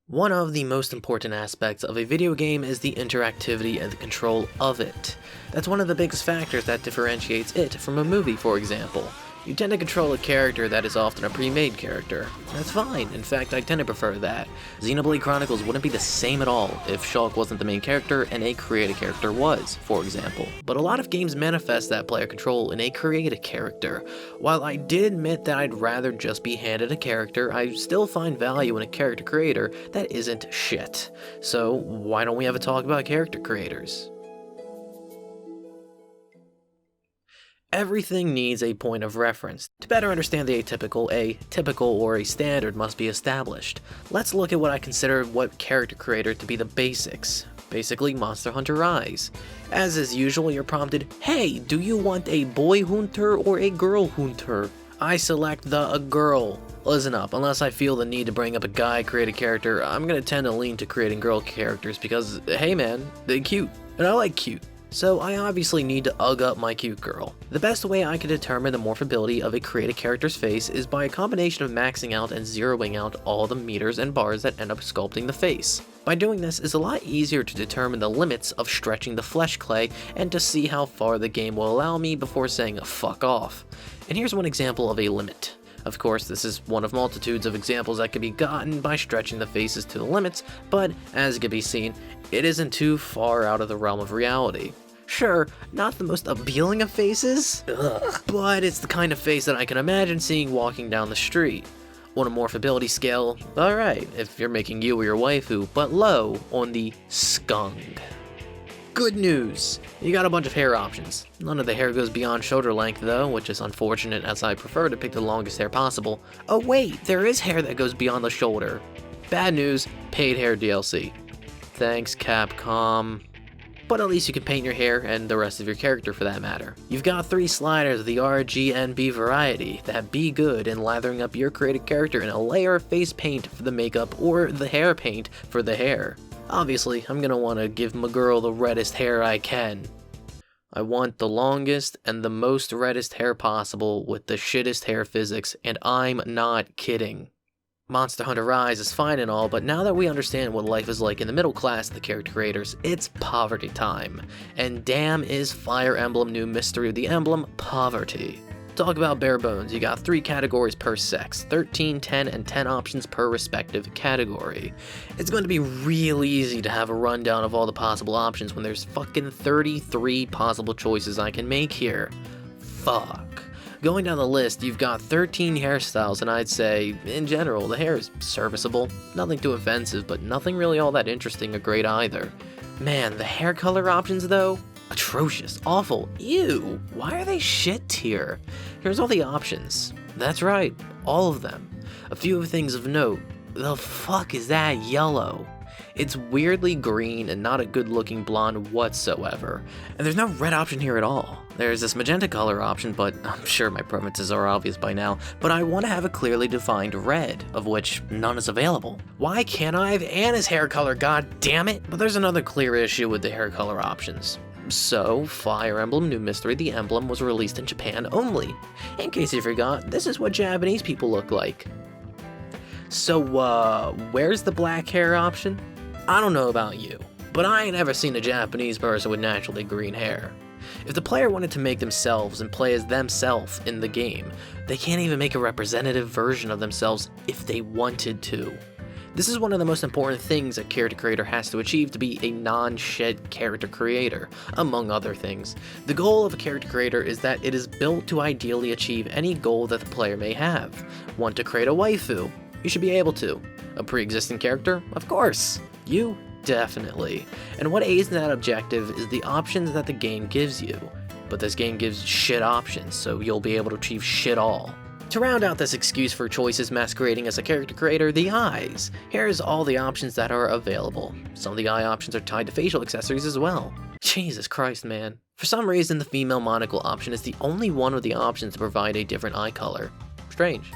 One of the most important aspects of a video game is the interactivity and the control of it. That's one of the biggest factors that differentiates it from a movie, for example. You tend to control a character that is often a pre-made character. That's fine, in fact I tend to prefer that. Xenoblade Chronicles wouldn't be the same at all if Shulk wasn't the main character and a created character was, for example. But a lot of games manifest that player control in a created character. While I did admit that I'd rather just be handed a character, I still find value in a character creator that isn't shit. So why don't we have a talk about character creators? Everything needs a point of reference. To better understand the atypical, a typical or a standard must be established. Let's look at what I consider what character creator to be the basics. Basically, Monster Hunter Rise. As is usual, you're prompted, hey, do you want a boy hunter or a girl hunter? I select the girl. Listen up, unless I feel the need to bring up a guy created character, I'm gonna tend to lean to creating girl characters because, hey man, they're cute. And I like cute. So I obviously need to ug up my cute girl. The best way I can determine the morphability of a created character's face is by a combination of maxing out and zeroing out all the meters and bars that end up sculpting the face. By doing this, it's a lot easier to determine the limits of stretching the flesh clay and to see how far the game will allow me before saying fuck off. And here's one example of a limit. Of course, this is one of multitudes of examples that can be gotten by stretching the faces to the limits, but as can be seen, it isn't too far out of the realm of reality. Sure, not the most appealing of faces, but it's the kind of face that I can imagine seeing walking down the street. On a morphability scale, alright, if you're making you or your waifu, but low on the skunk. Good news! You got a bunch of hair options. None of the hair goes beyond shoulder length though, which is unfortunate as I prefer to pick the longest hair possible. Oh wait, there is hair that goes beyond the shoulder. Bad news, paid hair DLC. Thanks Capcom. But at least you can paint your hair and the rest of your character for that matter. You've got 3 sliders of the RGNB variety that be good in lathering up your created character in a layer of face paint for the makeup or the hair paint for the hair. Obviously, I'm gonna want to give my girl the reddest hair I can. I want the longest and the most reddest hair possible with the shittest hair physics, and I'm not kidding. Monster Hunter Rise is fine and all, but now that we understand what life is like in the middle class of the character creators, it's poverty time. And damn is Fire Emblem New Mystery of the Emblem poverty. Talk about bare bones, you got 3 categories per sex, 13, 10, and 10 options per respective category. It's going to be real easy to have a rundown of all the possible options when there's fucking 33 possible choices I can make here. Fuck. Going down the list, you've got 13 hairstyles, and I'd say, in general, the hair is serviceable. Nothing too offensive, but nothing really all that interesting or great either. Man, the hair color options though? Atrocious, awful, ew, why are they shit tier? Here's all the options. That's right, all of them. A few things of note. The fuck is that yellow? It's weirdly green and not a good looking blonde whatsoever. And there's no red option here at all. There's this magenta color option, but I'm sure my preferences are obvious by now, but I want to have a clearly defined red, of which none is available. Why can't I have Anna's hair color, god damn it? But there's another clear issue with the hair color options. So, Fire Emblem New Mystery the Emblem was released in Japan only. In case you forgot, this is what Japanese people look like. So, where's the black hair option? I don't know about you, but I ain't ever seen a Japanese person with naturally green hair. If the player wanted to make themselves and play as themselves in the game, they can't even make a representative version of themselves if they wanted to. This is one of the most important things a character creator has to achieve to be a non-shit character creator, among other things. The goal of a character creator is that it is built to ideally achieve any goal that the player may have. Want to create a waifu? You should be able to. A pre-existing character? Of course. You? Definitely. And what aids in that objective is the options that the game gives you. But this game gives shit options, so you'll be able to achieve shit all. To round out this excuse for choices masquerading as a character creator, the eyes. Here's all the options that are available. Some of the eye options are tied to facial accessories as well. Jesus Christ, man. For some reason, the female monocle option is the only one of the options to provide a different eye color. Strange.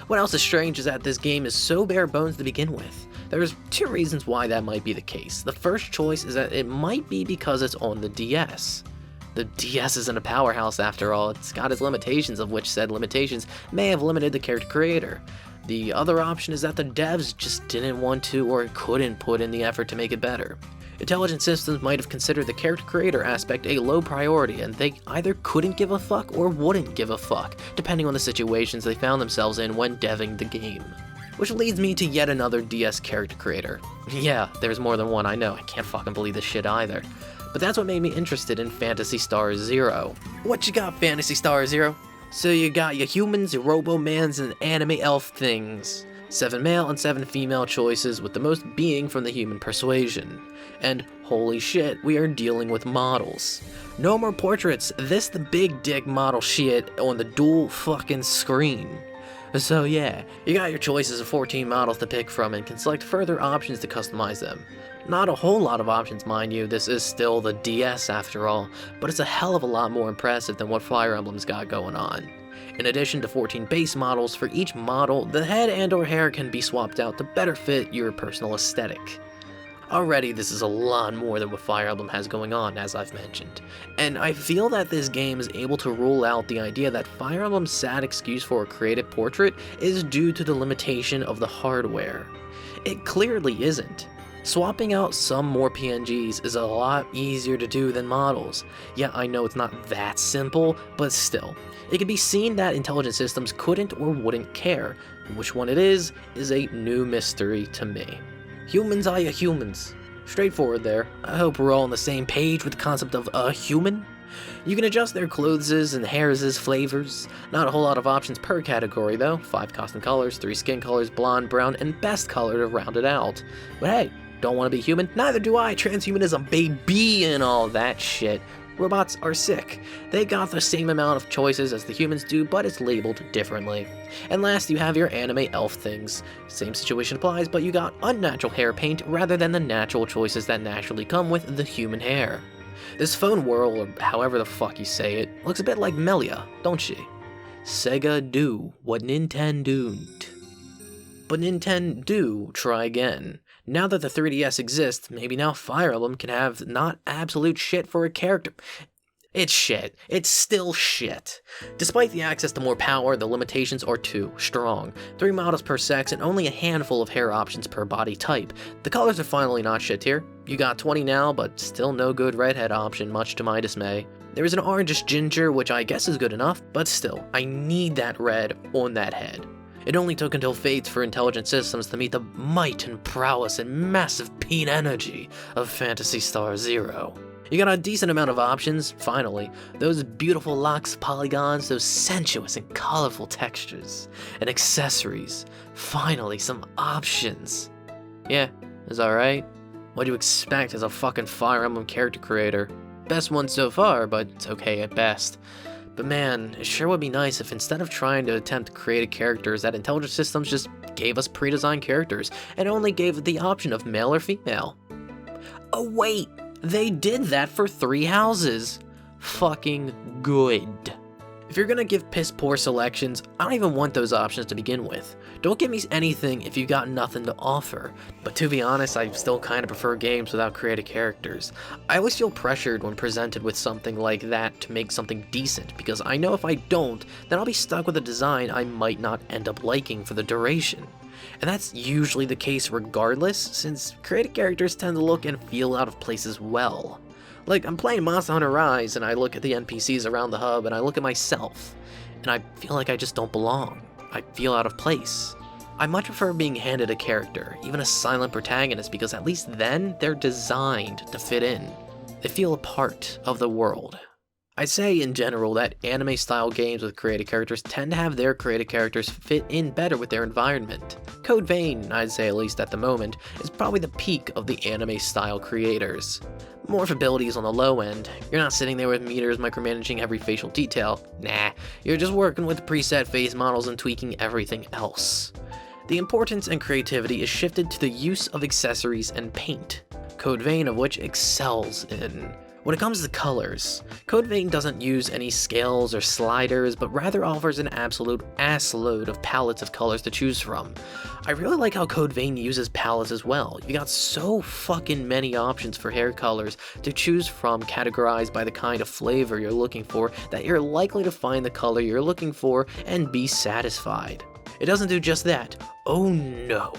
What else is strange is that this game is so bare bones to begin with. There's 2 reasons why that might be the case. The first choice is that it might be because it's on the DS. The DS isn't a powerhouse after all, it's got its limitations, of which said limitations may have limited the character creator. The other option is that the devs just didn't want to or couldn't put in the effort to make it better. Intelligent Systems might have considered the character creator aspect a low priority, and they either couldn't give a fuck or wouldn't give a fuck, depending on the situations they found themselves in when deving the game. Which leads me to yet another DS character creator. Yeah, there's more than one, I know, I can't fucking believe this shit either. But that's what made me interested in Phantasy Star Zero. What you got, Phantasy Star Zero? So you got your humans, your robo-mans, and anime elf things. 7 male and 7 female choices, with the most being from the human persuasion. And holy shit, we are dealing with models. No more portraits, this the big dick model shit on the dual fucking screen. So yeah, you got your choices of 14 models to pick from and can select further options to customize them. Not a whole lot of options, mind you, this is still the DS after all, but it's a hell of a lot more impressive than what Fire Emblem's got going on. In addition to 14 base models, for each model, the head and or hair can be swapped out to better fit your personal aesthetic. Already, this is a lot more than what Fire Emblem has going on, as I've mentioned. And I feel that this game is able to rule out the idea that Fire Emblem's sad excuse for a created portrait is due to the limitation of the hardware. It clearly isn't. Swapping out some more PNGs is a lot easier to do than models. Yeah, I know it's not that simple, but still. It can be seen that Intelligent Systems couldn't or wouldn't care. Which one it is a new mystery to me. Humans are ya humans. Straightforward there. I hope we're all on the same page with the concept of a human. You can adjust their clothes and hairs' flavors. Not a whole lot of options per category though. 5 costume colors, 3 skin colors, blonde, brown, and best color to round it out. But hey, don't want to be human? Neither do I. Transhumanism, baby, and all that shit. Robots are sick. They got the same amount of choices as the humans do, but it's labeled differently. And last, you have your anime elf things. Same situation applies, but you got unnatural hair paint rather than the natural choices that naturally come with the human hair. This phone whirl, or however the fuck you say it, looks a bit like Melia, don't she? Sega do what Nintendo don't. But Nintendo do try again. Now that the 3DS exists, maybe now Fire Emblem can have not absolute shit for a character. It's shit. It's still shit. Despite the access to more power, the limitations are too strong. 3 models per sex and only a handful of hair options per body type. The colors are finally not shit tier. You got 20 now, but still no good redhead option, much to my dismay. There is an orangish ginger, which I guess is good enough, but still, I need that red on that head. It only took until Fates for Intelligent Systems to meet the might and prowess and massive peen energy of Phantasy Star Zero. You got a decent amount of options, finally. Those beautiful locks, polygons, those sensuous and colorful textures. And accessories. Finally, some options. Yeah, it's alright. What do you expect as a fucking Fire Emblem character creator? Best one so far, but it's okay at best. But man, it sure would be nice if instead of trying to attempt creative characters, that Intelligent Systems just gave us pre-designed characters and only gave the option of male or female. Oh wait, they did that for 3 houses. Fucking good. If you're gonna give piss poor selections, I don't even want those options to begin with. Don't give me anything if you've got nothing to offer. But to be honest, I still kinda prefer games without creative characters. I always feel pressured when presented with something like that to make something decent, because I know if I don't, then I'll be stuck with a design I might not end up liking for the duration. And that's usually the case regardless, since creative characters tend to look and feel out of place as well. Like, I'm playing Monster Hunter Rise, and I look at the NPCs around the hub, and I look at myself, and I feel like I just don't belong. I feel out of place. I much prefer being handed a character, even a silent protagonist, because at least then, they're designed to fit in. They feel a part of the world. I'd say, in general, that anime-style games with creative characters tend to have their creative characters fit in better with their environment. Code Vein, I'd say at least at the moment, is probably the peak of the anime-style creators. Morphability is on the low end. You're not sitting there with meters micromanaging every facial detail. Nah, you're just working with preset face models and tweaking everything else. The importance and creativity is shifted to the use of accessories and paint, Code Vein of which excels in. When it comes to colors, Code Vein doesn't use any scales or sliders, but rather offers an absolute assload of palettes of colors to choose from. I really like how Code Vein uses palettes as well. You got so fucking many options for hair colors to choose from, categorized by the kind of flavor you're looking for, that you're likely to find the color you're looking for and be satisfied. It doesn't do just that. Oh no.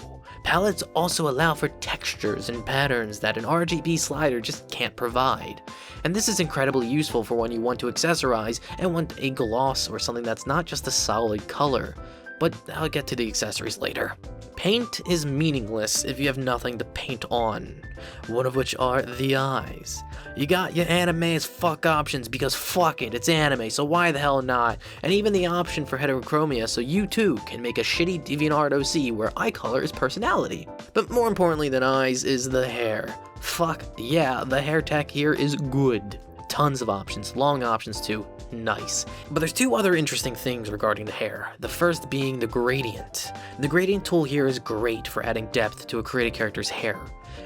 Palettes also allow for textures and patterns that an RGB slider just can't provide. And this is incredibly useful for when you want to accessorize and want a gloss or something that's not just a solid color. But I'll get to the accessories later. Paint is meaningless if you have nothing to paint on, one of which are the eyes. You got your anime as fuck options because fuck it, it's anime, so why the hell not? And even the option for heterochromia so you too can make a shitty DeviantArt OC where eye color is personality. But more importantly than eyes is the hair. Fuck yeah, the hair tech here is good. Tons of options, long options too. Nice. But there's two other interesting things regarding the hair. The first being the gradient. The gradient tool here is great for adding depth to a created character's hair.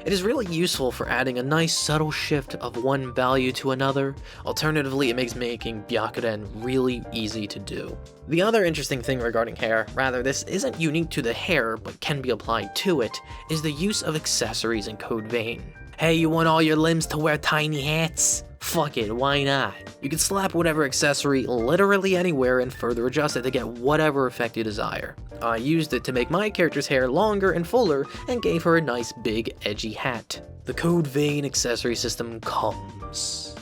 It is really useful for adding a nice subtle shift of one value to another. Alternatively, it makes making Byakuten really easy to do. The other interesting thing regarding hair, rather this isn't unique to the hair but can be applied to it, is the use of accessories in Code Vein. Hey, you want all your limbs to wear tiny hats? Fuck it, why not? You can slap whatever accessory literally anywhere and further adjust it to get whatever effect you desire. I used it to make my character's hair longer and fuller and gave her a nice big edgy hat. The Code Vein accessory system comes.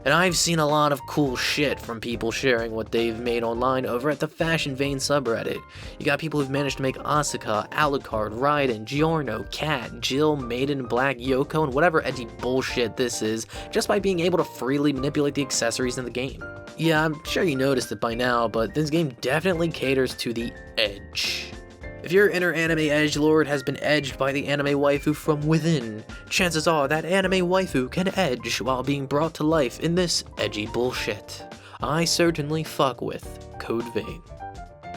And I've seen a lot of cool shit from people sharing what they've made online over at the Fashion Vein subreddit. You got people who've managed to make Asuka, Alucard, Raiden, Giorno, Kat, Jill, Maiden, Black, Yoko, and whatever edgy bullshit this is, just by being able to freely manipulate the accessories in the game. Yeah, I'm sure you noticed it by now, but this game definitely caters to the edge. If your inner anime edgelord has been edged by the anime waifu from within, chances are that anime waifu can edge while being brought to life in this edgy bullshit. I certainly fuck with Code Vein.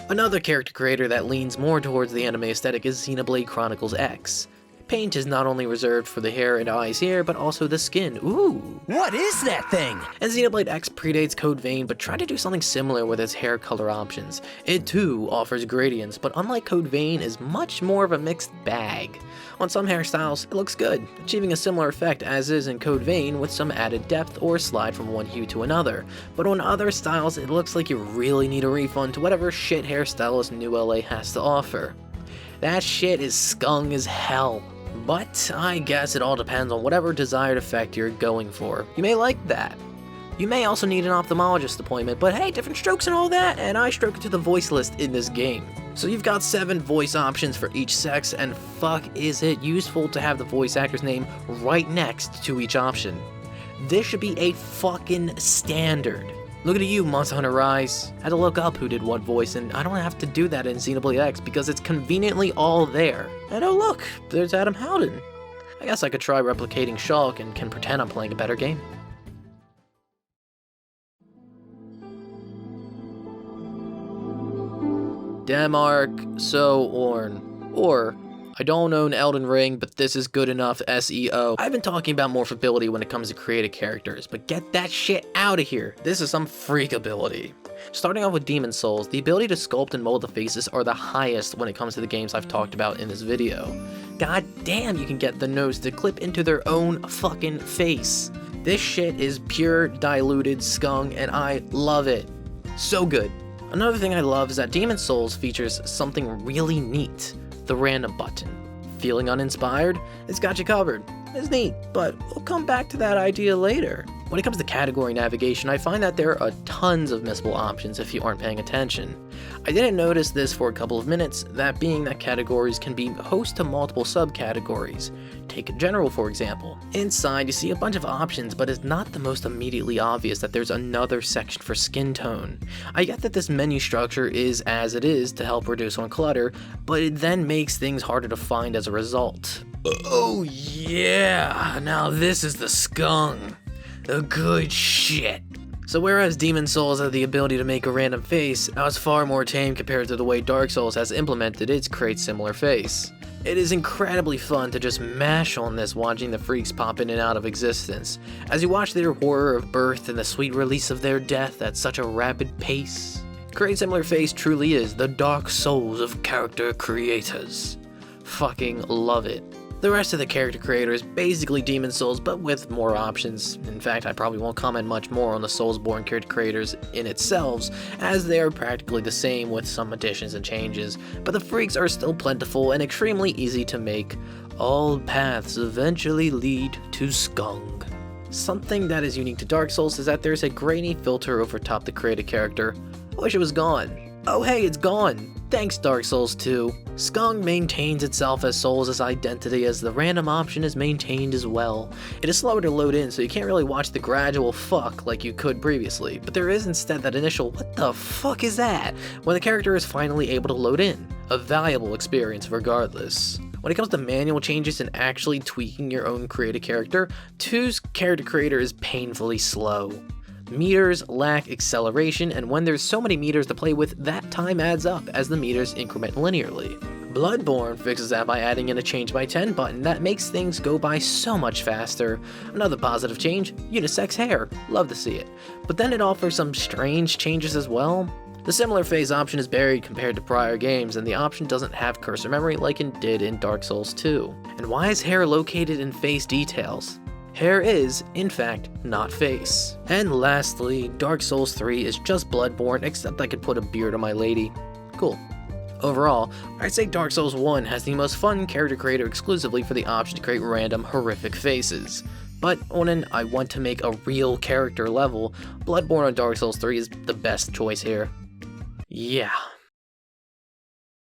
Another character creator that leans more towards the anime aesthetic is Xenoblade Chronicles X. Paint is not only reserved for the hair and eyes here, but also the skin. Ooh! What is that thing? And Xenoblade X predates Code Vein, but tried to do something similar with its hair color options. It too offers gradients, but unlike Code Vein, is much more of a mixed bag. On some hairstyles, it looks good, achieving a similar effect as is in Code Vein with some added depth or slide from one hue to another. But on other styles, it looks like you really need a refund to whatever shit hairstylist New LA has to offer. That shit is skung as hell. But I guess it all depends on whatever desired effect you're going for. You may like that. You may also need an ophthalmologist appointment, but hey, different strokes and all that, and I stroke it to the voice list in this game. So you've got 7 voice options for each sex, and fuck is it useful to have the voice actor's name right next to each option. This should be a fucking standard. Look at you, Monster Hunter Rise. I had to look up who did what voice, and I don't have to do that in Xenoblade X because it's conveniently all there. And oh look, there's Adam Howden. I guess I could try replicating Shulk and can pretend I'm playing a better game. Demark So Orn. Or, I don't own Elden Ring, but this is good enough SEO. I've been talking about morphability when it comes to creative characters, but get that shit out of here. This is some freak ability. Starting off with Demon Souls, the ability to sculpt and mold the faces are the highest when it comes to the games I've talked about in this video. God damn, you can get the nose to clip into their own fucking face. This shit is pure diluted skung and I love it. So good. Another thing I love is that Demon Souls features something really neat. The random button. Feeling uninspired? It's got you covered. It's neat, but we'll come back to that idea later. When it comes to category navigation, I find that there are tons of missable options if you aren't paying attention. I didn't notice this for a couple of minutes, that being that categories can be host to multiple subcategories. Take general for example. Inside you see a bunch of options, but it's not the most immediately obvious that there's another section for skin tone. I get that this menu structure is as it is to help reduce on clutter, but it then makes things harder to find as a result. Oh yeah, now this is the skung. The good shit. So whereas Demon Souls has the ability to make a random face, now it's far more tame compared to the way Dark Souls has implemented its create similar face. It is incredibly fun to just mash on this watching the freaks pop in and out of existence, as you watch their horror of birth and the sweet release of their death at such a rapid pace. Create similar face truly is the Dark Souls of character creators. Fucking love it. The rest of the character creator is basically Demon Souls, but with more options. In fact, I probably won't comment much more on the Soulsborne character creators in itself, as they are practically the same with some additions and changes, but the freaks are still plentiful and extremely easy to make. All paths eventually lead to Skung. Something that is unique to Dark Souls is that there's a grainy filter over top the created character. I wish it was gone. Oh hey, it's gone! Thanks Dark Souls 2. Skung maintains itself as Souls' identity as the random option is maintained as well. It is slower to load in, so you can't really watch the gradual fuck like you could previously, but there is instead that initial what the fuck is that when the character is finally able to load in. A valuable experience regardless. When it comes to manual changes and actually tweaking your own created character, 2's character creator is painfully slow. Meters lack acceleration, and when there's so many meters to play with, that time adds up as the meters increment linearly. Bloodborne fixes that by adding in a change by 10 button that makes things go by so much faster. Another positive change, unisex hair, love to see it. But then it offers some strange changes as well. The similar phase option is buried compared to prior games, and the option doesn't have cursor memory like it did in Dark Souls 2. And why is hair located in face details? Hair is, in fact, not face. And lastly, Dark Souls 3 is just Bloodborne, except I could put a beard on my lady. Cool. Overall, I'd say Dark Souls 1 has the most fun character creator exclusively for the option to create random, horrific faces. But on an I want to make a real character level, Bloodborne on Dark Souls 3 is the best choice here. Yeah.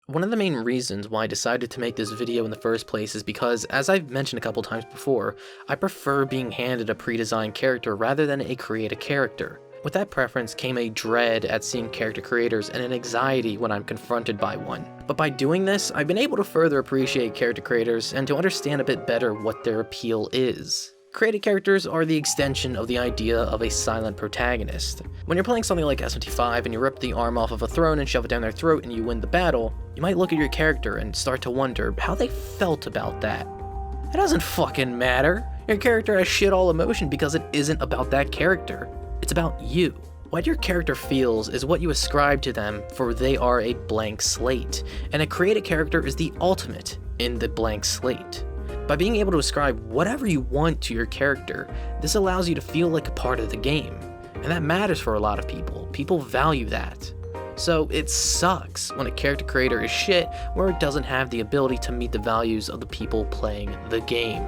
One of the main reasons why I decided to make this video in the first place is because, as I've mentioned a couple times before, I prefer being handed a pre-designed character rather than a created character. With that preference came a dread at seeing character creators and an anxiety when I'm confronted by one. But by doing this, I've been able to further appreciate character creators and to understand a bit better what their appeal is. Created characters are the extension of the idea of a silent protagonist. When you're playing something like S25 and you rip the arm off of a throne and shove it down their throat and you win the battle, you might look at your character and start to wonder how they felt about that. It doesn't fucking matter. Your character has shit all emotion because it isn't about that character. It's about you. What your character feels is what you ascribe to them, for they are a blank slate, and a created character is the ultimate in the blank slate. By being able to ascribe whatever you want to your character, this allows you to feel like a part of the game, and that matters for a lot of people. People value that. So it sucks when a character creator is shit where it doesn't have the ability to meet the values of the people playing the game.